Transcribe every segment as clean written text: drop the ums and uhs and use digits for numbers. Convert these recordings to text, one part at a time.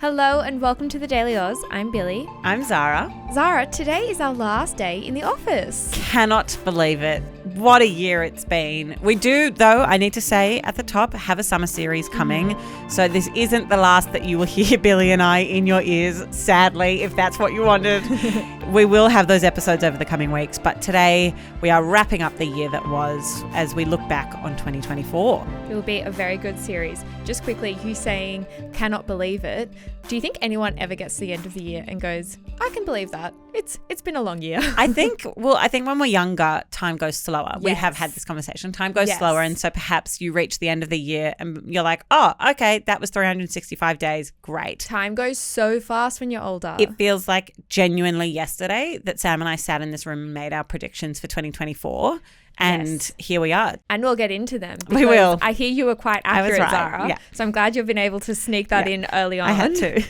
Hello and welcome to the Daily Aus. I'm Billi. I'm Zara. Zara, today is our last day in the office. Cannot believe it. What a year it's been. We do, though, I need to say at the top, have a summer series coming. So this isn't the last that you will hear Billi and I in your ears, sadly, if that's what you wanted. We will have those episodes over the coming weeks. But today we are wrapping up the year that was as we look back on 2024. It will be a very good series. Just quickly, you saying cannot believe it. Do you think anyone ever gets to the end of the year and goes, I can believe that. It's been a long year. I think when we're younger, time goes slower. Yes. We have had this conversation. Time goes slower. And so perhaps you reach the end of the year and you're like, oh, okay, that was 365 days. Great. Time goes so fast when you're older. It feels like genuinely yesterday that Sam and I sat in this room and made our predictions for 2024. And here we are. And we'll get into them. We will. I hear you were quite accurate, right. Zara. Yeah. So I'm glad you've been able to sneak that in early on. I had to.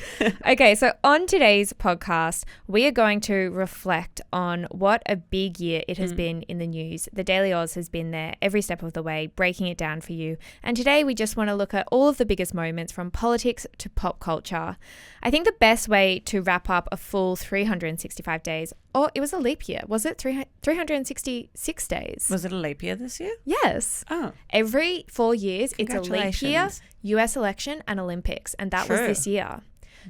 Okay, so on today's podcast, we are going to reflect on what a big year it has been in the news. The Daily Aus has been there every step of the way, breaking it down for you. And today we just want to look at all of the biggest moments from politics to pop culture. I think the best way to wrap up a full 365 days, or it was a leap year, was it 366 days? Was it a leap year this year? Yes. Oh. Every 4 years, it's a leap year, US election and Olympics. And that was this year.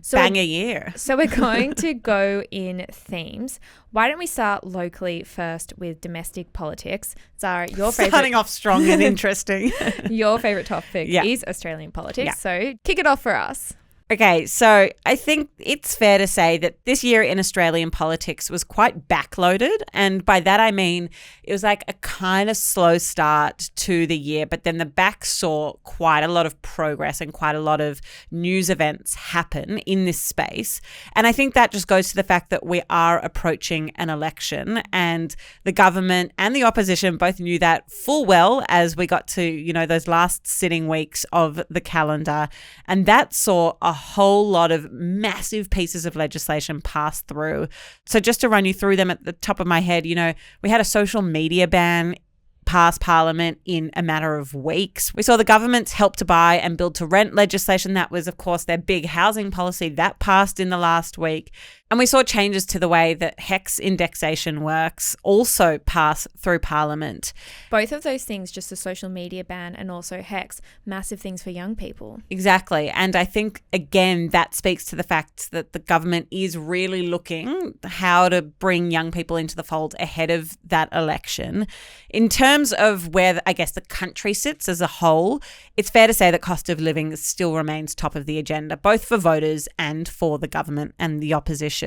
So Bang a year. So we're going to go in themes. Why don't we start locally first with domestic politics? Zara, your favorite. Starting off strong and interesting. Your favorite topic is Australian politics. Yeah. So kick it off for us. Okay, so I think it's fair to say that this year in Australian politics was quite backloaded. And by that I mean it was like a kind of slow start to the year, but then the back saw quite a lot of progress and quite a lot of news events happen in this space. And I think that just goes to the fact that we are approaching an election, and the government and the opposition both knew that full well as we got to, those last sitting weeks of the calendar. And that saw a whole lot of massive pieces of legislation pass through. So just to run you through them at the top of my head, we had a social media ban pass Parliament in a matter of weeks. We saw the government's Help to Buy and Build to Rent legislation. That was, of course, their big housing policy. That passed in the last week. And we saw changes to the way that HECS indexation works also pass through Parliament. Both of those things, just the social media ban and also HECS, massive things for young people. Exactly. And I think, again, that speaks to the fact that the government is really looking how to bring young people into the fold ahead of that election. In terms of where, I guess, the country sits as a whole, it's fair to say that cost of living still remains top of the agenda, both for voters and for the government and the opposition.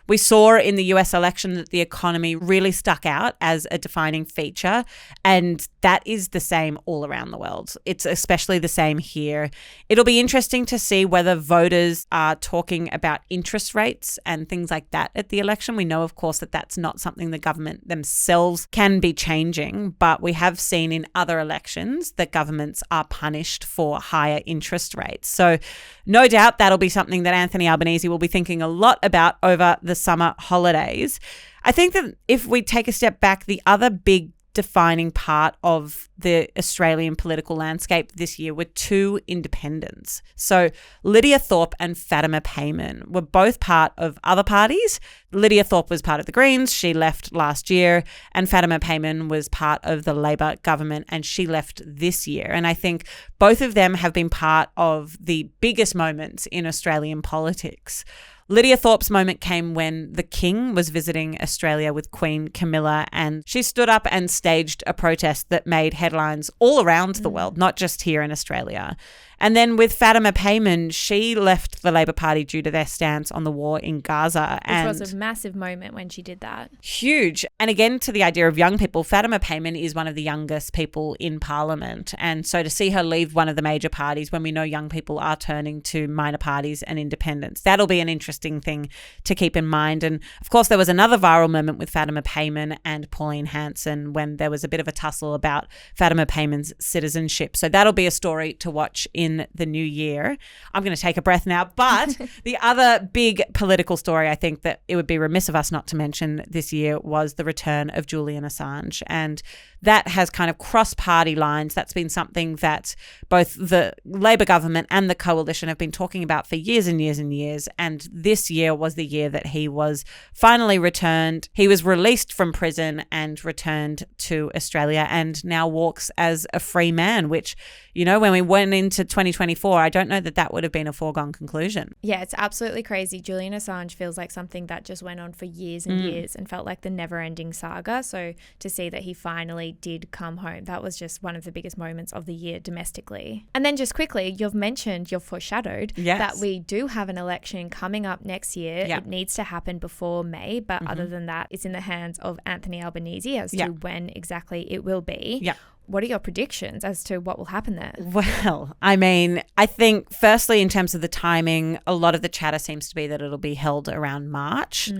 We saw in the US election that the economy really stuck out as a defining feature, and that is the same all around the world. It's especially the same here. It'll be interesting to see whether voters are talking about interest rates and things like that at the election. We know, of course, that that's not something the government themselves can be changing, but we have seen in other elections that governments are punished for higher interest rates. So no doubt that'll be something that Anthony Albanese will be thinking a lot about over the summer holidays. I think that if we take a step back, the other big defining part of the Australian political landscape this year were two independents. So Lydia Thorpe and Fatima Payman were both part of other parties. Lydia Thorpe was part of the Greens. She left last year. And Fatima Payman was part of the Labor government, and she left this year. And I think both of them have been part of the biggest moments in Australian politics. Lydia Thorpe's moment came when the King was visiting Australia with Queen Camilla, and she stood up and staged a protest that made headlines all around the world, not just here in Australia. And then with Fatima Payman, she left the Labor Party due to their stance on the war in Gaza. Which was a massive moment when she did that. Huge. And again, to the idea of young people, Fatima Payman is one of the youngest people in Parliament. And so to see her leave one of the major parties when we know young people are turning to minor parties and independents, that'll be an interesting thing to keep in mind. And of course, there was another viral moment with Fatima Payman and Pauline Hanson when there was a bit of a tussle about Fatima Payman's citizenship. So that'll be a story to watch in in the new year. I'm going to take a breath now. But the other big political story I think that it would be remiss of us not to mention this year was the return of Julian Assange. And that has kind of crossed party lines. That's been something that both the Labor government and the coalition have been talking about for years and years and years. And this year was the year that he was finally returned. He was released from prison and returned to Australia and now walks as a free man, which, you know, when we went into 2024, I don't know that that would have been a foregone conclusion. Yeah, it's absolutely crazy. Julian Assange feels like something that just went on for years and years and felt like the never-ending saga. So to see that he finally did come home, that was just one of the biggest moments of the year domestically. And then just quickly, you've foreshadowed that we do have an election coming up next year. It needs to happen before May, but other than that, it's in the hands of Anthony Albanese as to when exactly it will be. What are your predictions as to what will happen there? Well, I mean, I think firstly, in terms of the timing, a lot of the chatter seems to be that it'll be held around March,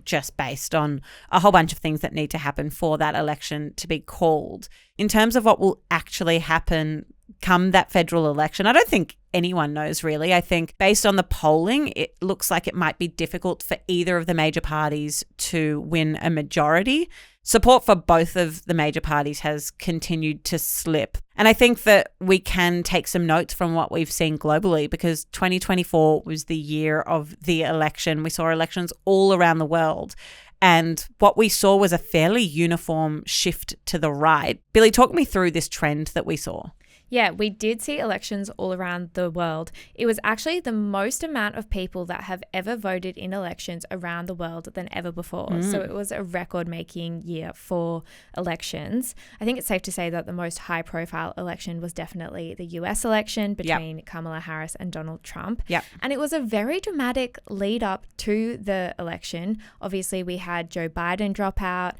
just based on a whole bunch of things that need to happen for that election to be called. In terms of what will actually happen come that federal election, I don't think anyone knows really. I think based on the polling, it looks like it might be difficult for either of the major parties to win a majority. Support for both of the major parties has continued to slip. And I think that we can take some notes from what we've seen globally, because 2024 was the year of the election. We saw elections all around the world. And what we saw was a fairly uniform shift to the right. Billi, talk me through this trend that we saw. Yeah, we did see elections all around the world. It was actually the most amount of people that have ever voted in elections around the world than ever before. So it was a record-making year for elections. I think it's safe to say that the most high-profile election was definitely the US election between Kamala Harris and Donald Trump. And it was a very dramatic lead-up to the election. Obviously, we had Joe Biden drop out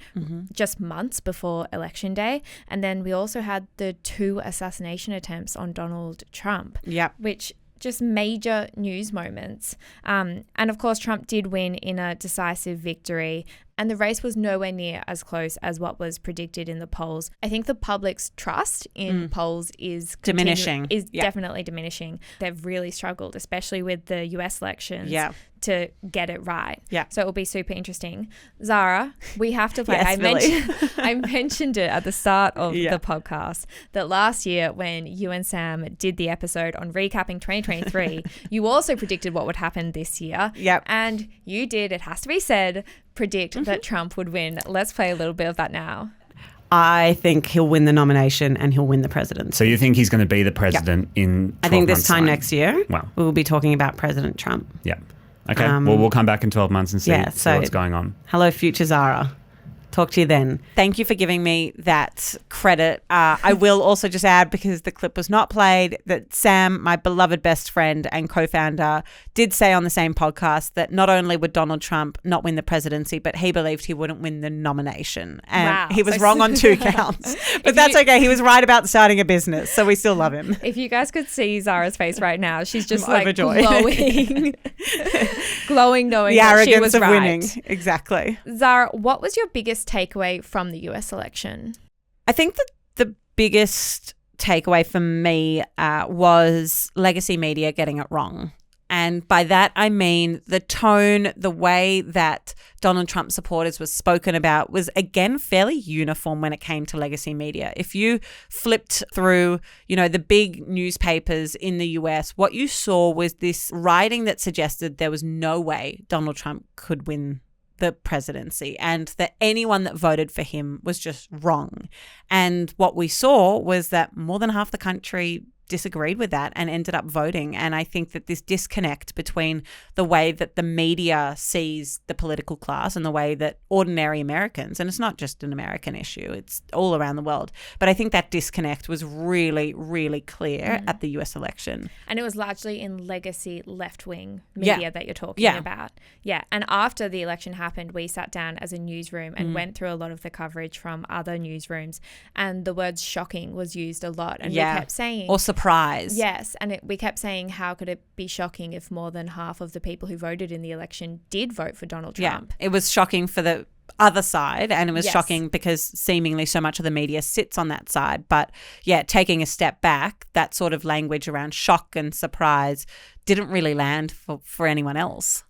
just months before Election Day. And then we also had the 2 assassination attempts on Donald Trump, which just major news moments. And of course, Trump did win in a decisive victory, and the race was nowhere near as close as what was predicted in the polls. I think the public's trust in polls is diminishing. Definitely diminishing. They've really struggled, especially with the US elections, to get it right. So it will be super interesting. Zara, we have to play. I mentioned it at the start of the podcast that last year when you and Sam did the episode on recapping 2023, you also predicted what would happen this year. And you did, it has to be said, predict that Trump would win. Let's play a little bit of that now. I think he'll win the nomination and he'll win the presidency. So you think he's going to be the president in 12 I think this months' time next year, Wow. we'll be talking about President Trump. Okay. Well, we'll come back in 12 months and see what's going on. Hello, future Zara. Talk to you then. Thank you for giving me that credit. I will also just add, because the clip was not played, that Sam, my beloved best friend and co-founder, did say on the same podcast that not only would Donald Trump not win the presidency, but he believed he wouldn't win the nomination. And he was wrong on 2 counts. But that's okay. He was right about starting a business, so we still love him. If you guys could see Zara's face right now, she's just overjoyed. glowing knowing the that arrogance she was of right. winning. Exactly. Zara, what was your biggest takeaway from the US election? I think that the biggest takeaway for me was legacy media getting it wrong. And by that, I mean the tone, the way that Donald Trump supporters was spoken about was, again, fairly uniform when it came to legacy media. If you flipped through, the big newspapers in the US, what you saw was this writing that suggested there was no way Donald Trump could win the presidency and that anyone that voted for him was just wrong. And what we saw was that more than half the country disagreed with that and ended up voting. And I think that this disconnect between the way that the media sees the political class and the way that ordinary Americans, and it's not just an American issue, it's all around the world, but I think that disconnect was really, really clear at the US election. And it was largely in legacy left-wing media that you're talking about. And after the election happened, we sat down as a newsroom and went through a lot of the coverage from other newsrooms, and the word shocking was used a lot. And we kept saying... Or surprise. Yes. And we kept saying, how could it be shocking if more than half of the people who voted in the election did vote for Donald Trump? It was shocking for the other side, and it was Yes. shocking because seemingly so much of the media sits on that side. But yeah, taking a step back, that sort of language around shock and surprise didn't really land for anyone else.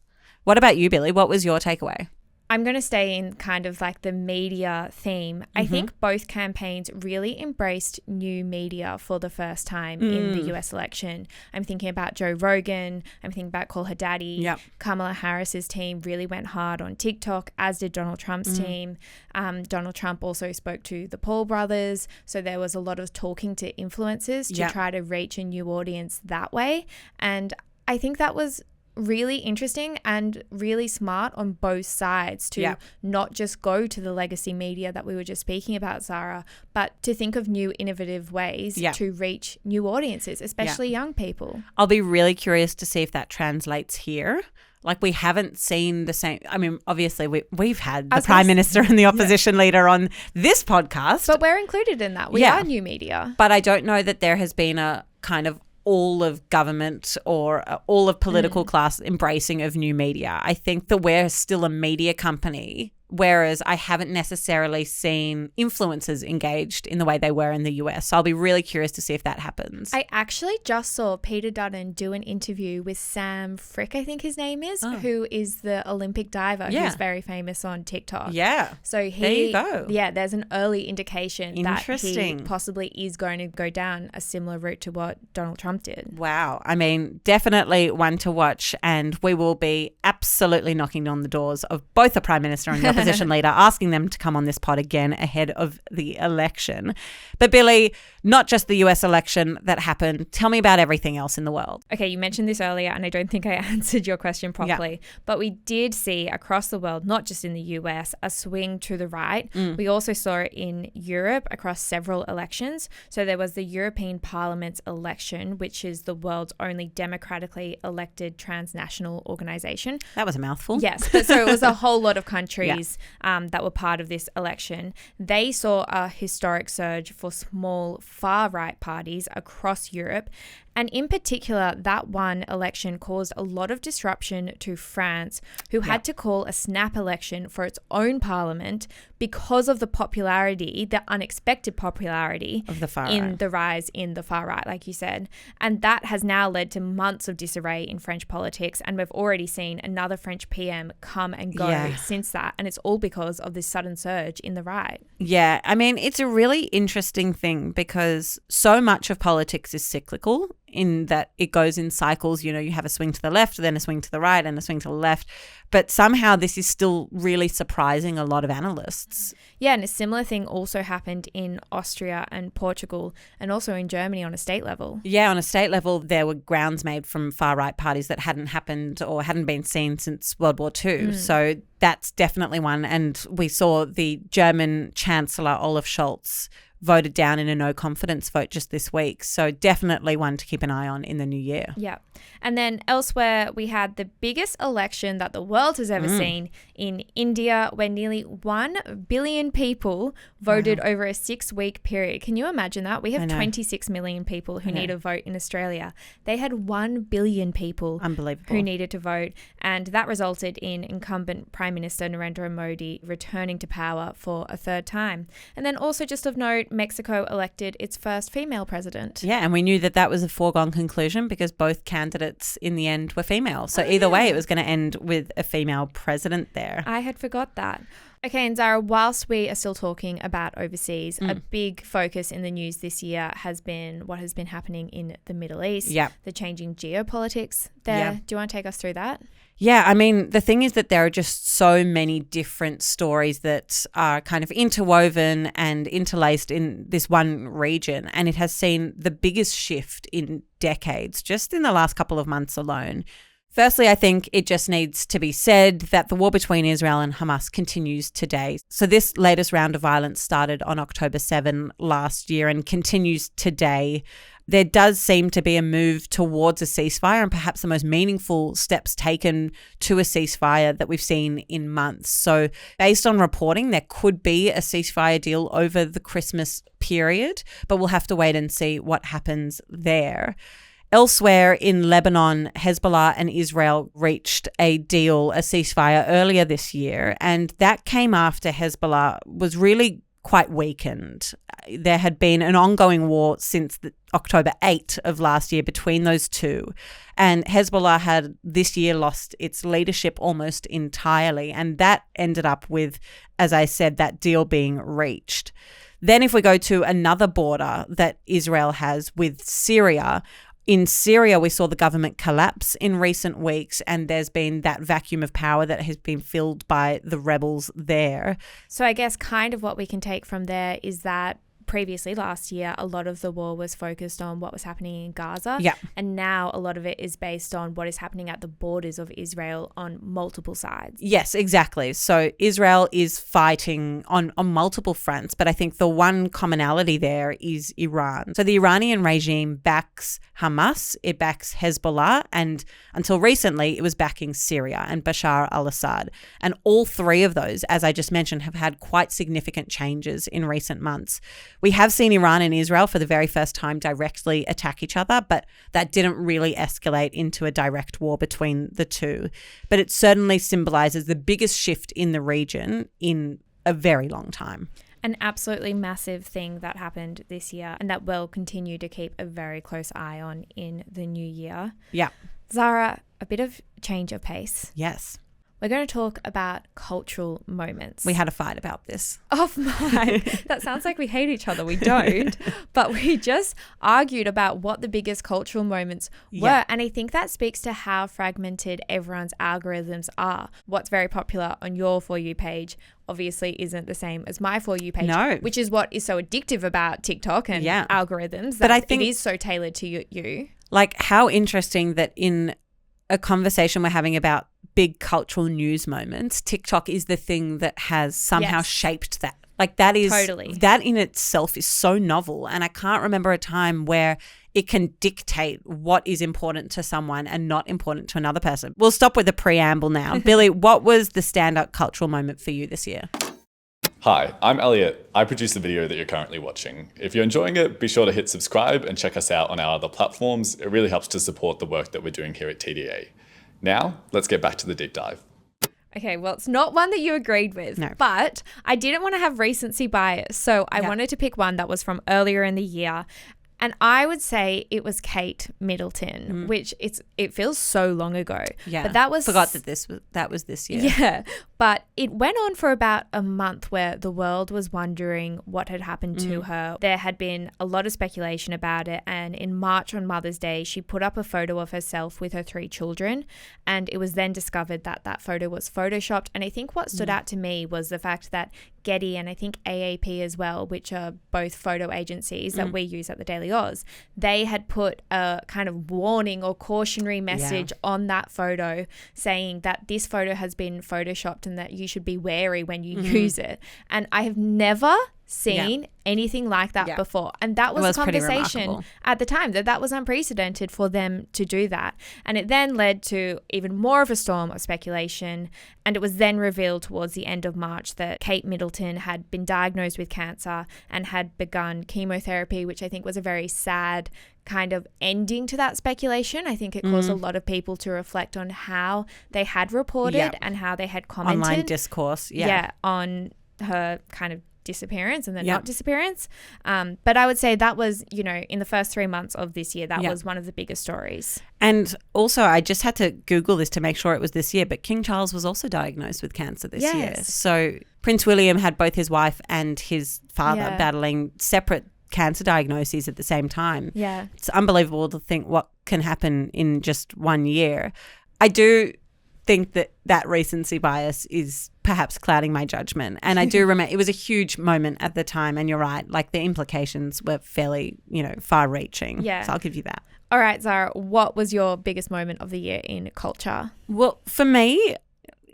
What about you, Billi? What was your takeaway? I'm going to stay in kind of like the media theme. I think both campaigns really embraced new media for the first time in the US election. I'm thinking about Joe Rogan. I'm thinking about Call Her Daddy. Yep. Kamala Harris's team really went hard on TikTok, as did Donald Trump's team. Donald Trump also spoke to the Paul brothers. So there was a lot of talking to influencers to try to reach a new audience that way. And I think that was really interesting and really smart on both sides to not just go to the legacy media that we were just speaking about, Zara, but to think of new innovative ways to reach new audiences, especially young people. I'll be really curious to see if that translates here. Like, we haven't seen the same. I mean, obviously, we've had the Prime Minister and the opposition leader on this podcast. But we're included in that. We are new media. But I don't know that there has been a kind of all of government or all of political class embracing of new media. I think that we're still a media company, whereas I haven't necessarily seen influencers engaged in the way they were in the US. So I'll be really curious to see if that happens. I actually just saw Peter Dutton do an interview with Sam Frick, I think his name is, who is the Olympic diver who's very famous on TikTok. Yeah. So there you go. Yeah, there's an early indication that he possibly is going to go down a similar route to what Donald Trump did. Wow. I mean, definitely one to watch, and we will be absolutely knocking on the doors of both the Prime Minister and the opposition leader, asking them to come on this pod again ahead of the election. But Billi, not just the US election that happened. Tell me about everything else in the world. Okay, you mentioned this earlier, and I don't think I answered your question properly. But we did see across the world, not just in the US, a swing to the right. We also saw it in Europe across several elections. So there was the European Parliament's election, which is the world's only democratically elected transnational organization. That was a mouthful. Yes, but so it was a whole lot of countries that were part of this election. They saw a historic surge for small far-right parties across Europe. And in particular, that one election caused a lot of disruption to France, who had to call a snap election for its own parliament because of the popularity, the unexpected popularity of the far in right. the rise in the far right, like you said. And that has now led to months of disarray in French politics. And we've already seen another French PM come and go since that. And it's all because of this sudden surge in the right. Yeah, I mean, it's a really interesting thing because so much of politics is cyclical in that it goes in cycles. You know, you have a swing to the left, then a swing to the right, and a swing to the left. But somehow this is still really surprising a lot of analysts. Yeah, and a similar thing also happened in Austria and Portugal and also in Germany on a state level. Yeah, on a state level, there were grounds made from far-right parties that hadn't happened or hadn't been seen since World War II. So that's definitely one. And we saw the German Chancellor Olaf Scholz voted down in a no confidence vote just this week. So definitely one to keep an eye on in the new year. Yeah. And then elsewhere, we had the biggest election that the world has ever seen in India, where nearly 1 billion people voted over a 6-week period. Can you imagine that? We have 26 million people who need to vote in Australia. They had 1 billion people who needed to vote. And that resulted in incumbent Prime Minister Narendra Modi returning to power for a third time. And then also just of note, Mexico elected its first female president. Yeah, and we knew that that was a foregone conclusion because both candidates in the end were female. So either way, it was going to end with a female president there. I had forgot that. Okay, and Zara, whilst we are still talking about overseas, a big focus in the news this year has been what has been happening in the Middle East, the changing geopolitics there. Do you want to take us through that? Yeah, I mean, the thing is that there are just so many different stories that are kind of interwoven and interlaced in this one region, and it has seen the biggest shift in decades, just in the last couple of months alone. Firstly, I think it just needs to be said that the war between Israel and Hamas continues today. So this latest round of violence started on October 7 last year and continues today. There does seem to be a move towards a ceasefire, and perhaps the most meaningful steps taken to a ceasefire that we've seen in months. So based on reporting, there could be a ceasefire deal over the Christmas period, but we'll have to wait and see what happens there. Elsewhere in Lebanon, Hezbollah and Israel reached a ceasefire earlier this year, and that came after Hezbollah was really quite weakened. There had been an ongoing war since October 8 of last year between those two, and Hezbollah had this year lost its leadership almost entirely, and that ended up with, as I said, that deal being reached. Then if we go to another border that Israel has with Syria, in Syria, we saw the government collapse in recent weeks, and there's been that vacuum of power that has been filled by the rebels there. So I guess kind of what we can take from there is that previously last year, a lot of the war was focused on what was happening in Gaza. Yeah. And now a lot of it is based on what is happening at the borders of Israel on multiple sides. Yes, exactly. So Israel is fighting on multiple fronts, but I think the one commonality there is Iran. So the Iranian regime backs Hamas, it backs Hezbollah, and until recently it was backing Syria and Bashar al-Assad. And all three of those, as I just mentioned, have had quite significant changes in recent months. We have seen Iran and Israel for the very first time directly attack each other, but that didn't really escalate into a direct war between the two. But it certainly symbolizes the biggest shift in the region in a very long time. An absolutely massive thing that happened this year, and that we'll continue to keep a very close eye on in the new year. Yeah. Zara, a bit of change of pace. Yes. We're going to talk about cultural moments. We had a fight about this. Oh my, that sounds like we hate each other. We don't. But we just argued about what the biggest cultural moments were. Yeah. And I think that speaks to how fragmented everyone's algorithms are. What's very popular on your For You page obviously isn't the same as my For You page. No. Which is what is so addictive about TikTok and algorithms. But I think it is so tailored to you. Like, how interesting that in a conversation we're having about big cultural news moments, TikTok is the thing that has somehow shaped that. Like, that is totally. That in itself is so novel, and I can't remember a time where it can dictate what is important to someone and not important to another person. We'll stop with the preamble now. Billi, what was the stand-up cultural moment for you this year? Hi, I'm Elliot. I produce the video that you're currently watching. If you're enjoying it, be sure to hit subscribe and check us out on our other platforms. It really helps to support the work that we're doing here at TDA. Now, let's get back to the deep dive. Okay, well, it's not one that you agreed with, but I didn't want to have recency bias. So I wanted to pick one that was from earlier in the year. And I would say it was Kate Middleton, which it feels so long ago. Yeah, but that was forgot that was this year. Yeah, but it went on for about a month where the world was wondering what had happened to her. There had been a lot of speculation about it, and in March on Mother's Day, she put up a photo of herself with her 3 children, and it was then discovered that that photo was photoshopped. And I think what stood out to me was the fact that Getty and I think AAP as well, which are both photo agencies that we use at the Daily Aus, they had put a kind of warning or cautionary message on that photo saying that this photo has been photoshopped and that you should be wary when you use it. And I have never seen anything like that before, and that was the conversation at the time, that was unprecedented for them to do that. And it then led to even more of a storm of speculation, and it was then revealed towards the end of March that Kate Middleton had been diagnosed with cancer and had begun chemotherapy, which I think was a very sad kind of ending to that speculation. I think it caused a lot of people to reflect on how they had reported and how they had commented online discourse on her kind of disappearance and then not disappearance. But I would say that was, in the first 3 months of this year, that was one of the biggest stories. And also, I just had to Google this to make sure it was this year, but King Charles was also diagnosed with cancer this year. So Prince William had both his wife and his father battling separate cancer diagnoses at the same time. Yeah. It's unbelievable to think what can happen in just 1 year. I do think that recency bias is perhaps clouding my judgment. And I do remember it was a huge moment at the time, and you're right, like the implications were fairly, far reaching. Yeah. So I'll give you that. All right, Zara, what was your biggest moment of the year in culture? Well, for me,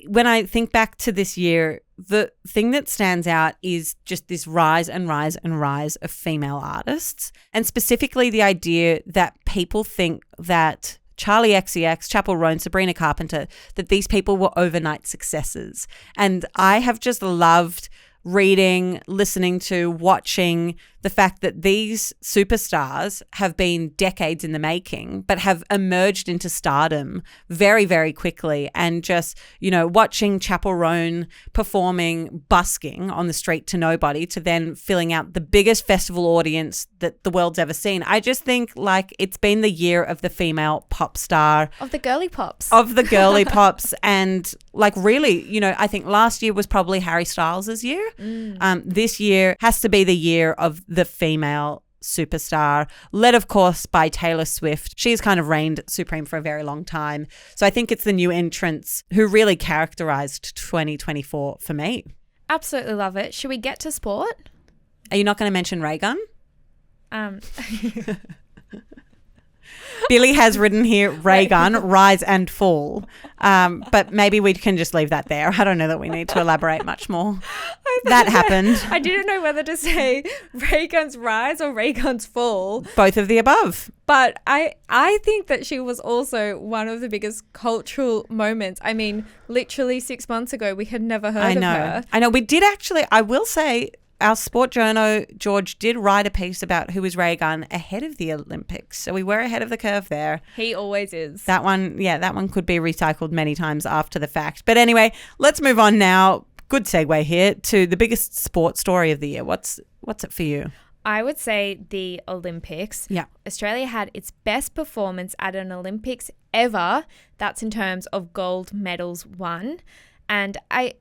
when I think back to this year, the thing that stands out is just this rise and rise and rise of female artists, and specifically the idea that people think that Charlie XCX, Chappell Roan, Sabrina Carpenter, that these people were overnight successes. And I have just loved reading, listening to, watching the fact that these superstars have been decades in the making, but have emerged into stardom very, very quickly. And just, watching Chapel Roan performing busking on the street to nobody to then filling out the biggest festival audience that the world's ever seen. I just think it's been the year of the female pop star. Of the girly pops. And really, I think last year was probably Harry Styles' year. This year has to be the year of the female superstar, led of course by Taylor Swift. She's kind of reigned supreme for a very long time. So I think it's the new entrants who really characterized 2024 for me. Absolutely love it. Should we get to sport? Are you not going to mention Ray Gun? Billi has written here, Ray Gun, rise and fall. But maybe we can just leave that there. I don't know that we need to elaborate much more. That happened. I didn't know whether to say Ray Gun's rise or Ray Gun's fall. Both of the above. But I think that she was also one of the biggest cultural moments. I mean, literally 6 months ago, we had never heard of her. I know. We did actually, I will say, our sport journo, George, did write a piece about who was Ray Gun ahead of the Olympics. So we were ahead of the curve there. He always is. That one could be recycled many times after the fact. But anyway, let's move on now. Good segue here to the biggest sport story of the year. What's it for you? I would say the Olympics. Yeah. Australia had its best performance at an Olympics ever. That's in terms of gold medals won. And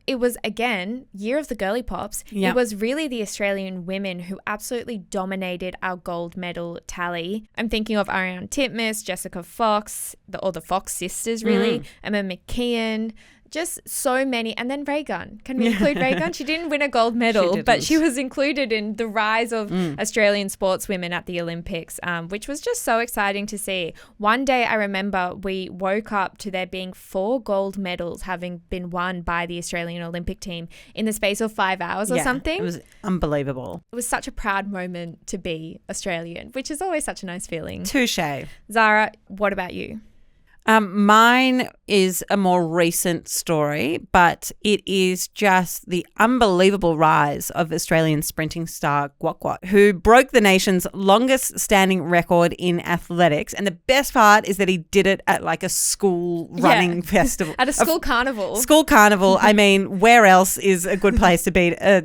it was, again, year of the girly pops. Yep. It was really the Australian women who absolutely dominated our gold medal tally. I'm thinking of Ariane Titmus, Jessica Fox, the Fox sisters, really, Emma McKeon. Just so many. And then Ray Gun. Can we include Ray Gun? She didn't win a gold medal, but she was included in the rise of Australian sportswomen at the Olympics, which was just so exciting to see. One day I remember we woke up to there being 4 gold medals having been won by the Australian Olympic team in the space of 5 hours or something. It was unbelievable. It was such a proud moment to be Australian, which is always such a nice feeling. Touche. Zara, what about you? Mine is a more recent story, but it is just the unbelievable rise of Australian sprinting star Gwok Gwok, who broke the nation's longest standing record in athletics. And the best part is that he did it at a school running festival. At a school carnival. School carnival. I mean, where else is a good place to beat a,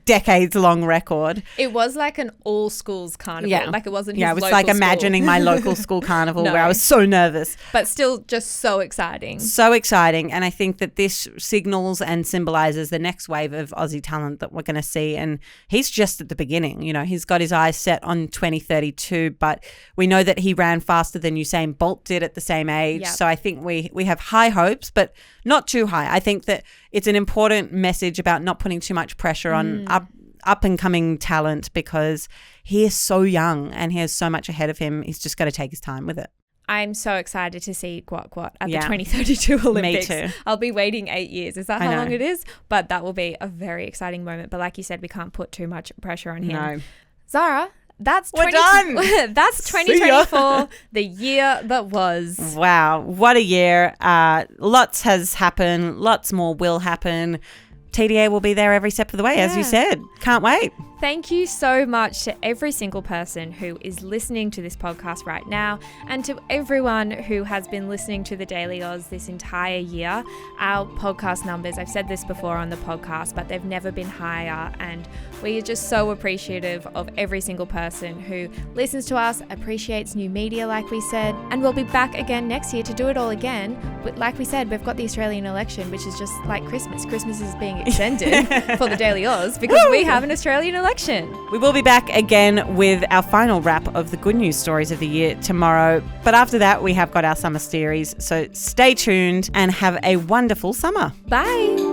decades-long record? It was like an all schools carnival. Yeah. It wasn't his Yeah, it was local like imagining my local school carnival where I was so nervous. But still just so exciting. So exciting. And I think that this signals and symbolizes the next wave of Aussie talent that we're going to see. And he's just at the beginning. He's got his eyes set on 2032, but we know that he ran faster than Usain Bolt did at the same age. Yep. So I think we have high hopes, but not too high. I think that it's an important message about not putting too much pressure on up and coming talent, because he is so young and he has so much ahead of him. He's just got to take his time with it. I'm so excited to see Gwok Gwok at the 2032 Olympics. Me too. I'll be waiting 8 years. Is that how long it is? But that will be a very exciting moment. But like you said, we can't put too much pressure on him. No. Zara, we're done. That's 2024, the year that was. Wow, what a year. Lots has happened. Lots more will happen. TDA will be there every step of the way, as you said. Can't wait. Thank you so much to every single person who is listening to this podcast right now, and to everyone who has been listening to the Daily Aus this entire year. Our podcast numbers, I've said this before on the podcast, but they've never been higher, and we are just so appreciative of every single person who listens to us, appreciates new media like we said, and we'll be back again next year to do it all again. But like we said, we've got the Australian election, which is just like Christmas. Christmas is being extended for the Daily Aus because we have an Australian election. We will be back again with our final wrap of the good news stories of the year tomorrow. But after that, we have got our summer series. So stay tuned and have a wonderful summer. Bye.